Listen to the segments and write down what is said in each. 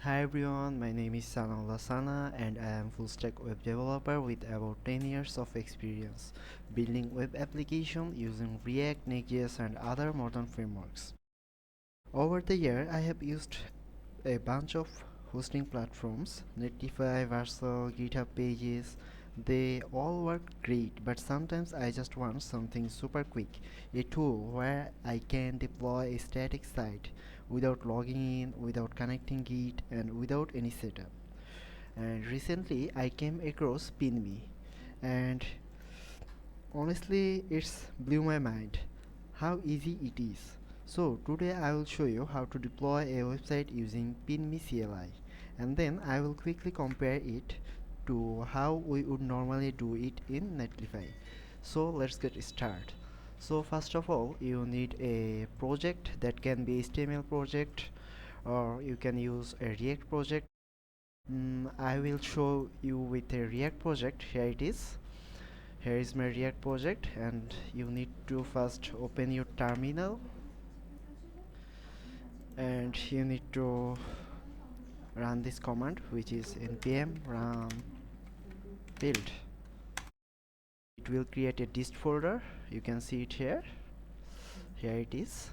Hi everyone, my name is Sanallah Sana and I am full stack web developer with about 10 years of experience building web application using React, Next.js and other modern frameworks. Over the year, I have used a bunch of hosting platforms, Netlify, Vercel, GitHub Pages. They all work great, but sometimes I just want something super quick, a tool where I can deploy a static site without logging in, without connecting Git, and without any setup. And recently, I came across PinMe, and honestly, it's blew my mind how easy it is. So today I will show you how to deploy a website using PinMe CLI, and then I will quickly compare it to how we would normally do it in Netlify. So let's get started. So first of all, you need a project that can be HTML project or you can use a React project. I will show you with a React project. Here it is. Here is my React project, and you need to first open your terminal and you need to run this command, which is npm run build. It will create a dist folder. You can see it here. Here it is.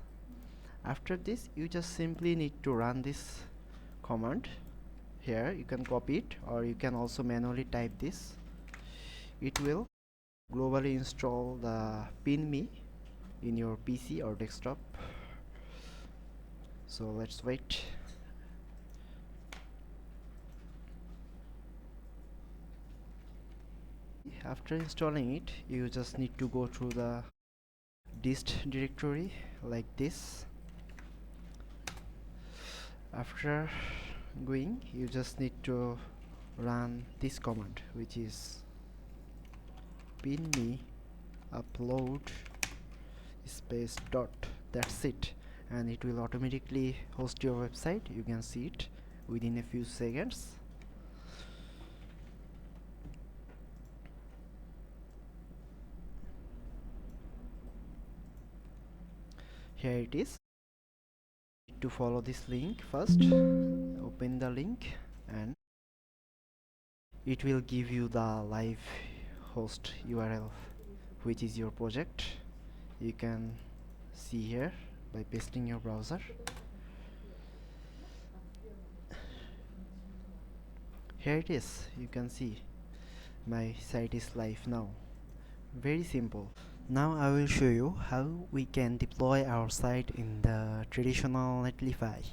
After this, you just simply need to run this command. Here you can copy it or you can also manually type this. It will globally install the PinMe in your PC or desktop. So let's wait. After installing it, you just need to go through the dist directory like this. After going, you just need to run this command, which is pinme upload space dot. That's it, and it will automatically host your website. You can see it within a few seconds. Here it is. To follow this link first, open the link and it will give you the live host URL, which is your project. You can see here by pasting your browser. Here it is. You can see my site is live now. Very simple. Now I will show you how we can deploy our site in the traditional Netlify.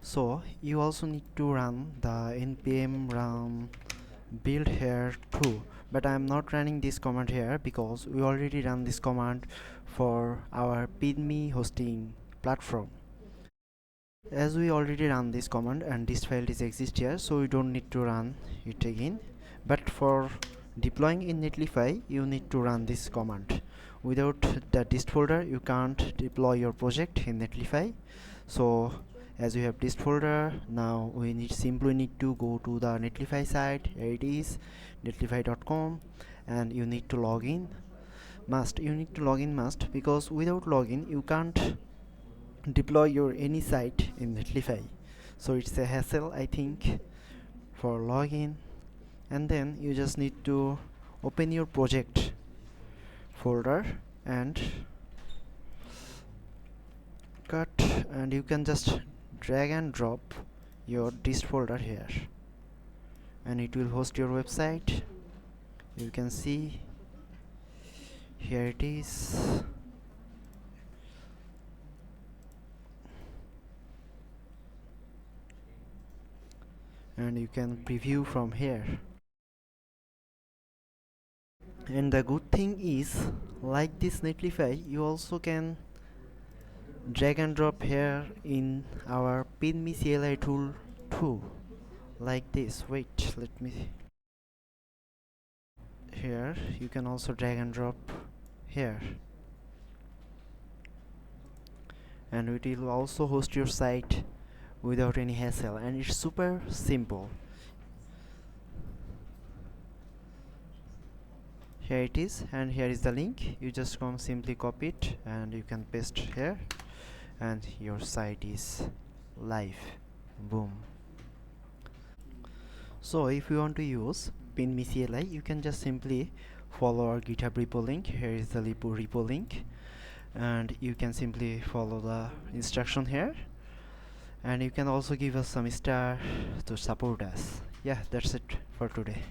So you also need to run the npm run build here too, but I am not running this command here because we already run this command for our PinMe hosting platform. As we already run this command and this file is exist here, so we don't need to run it again. But for deploying in Netlify, you need to run this command. Without the dist folder, you can't deploy your project in Netlify. So as we have dist folder, now we simply need to go to the Netlify site. Here it is, netlify.com, and you need to log in. You need to log in because without login you can't deploy your any site in Netlify. So it's a hassle, I think, for login. And then you just need to open your project folder and cut, and you can just drag and drop your dist folder here and it will host your website. You can see here it is. And you can preview from here. And the good thing is, like this Netlify, you also can drag and drop here in our PinMe CLI tool too, like this. Wait, let me. Here you can also drag and drop here, and it will also host your site without any hassle, and it's super simple. Here it is, and here is the link. You just come simply copy it and you can paste here, and your site is live. Boom. So if you want to use PinMe CLI, you can just simply follow our GitHub repo link. Here is the repo link, and you can simply follow the instruction here, and you can also give us some star to support us. Yeah, that's it for today.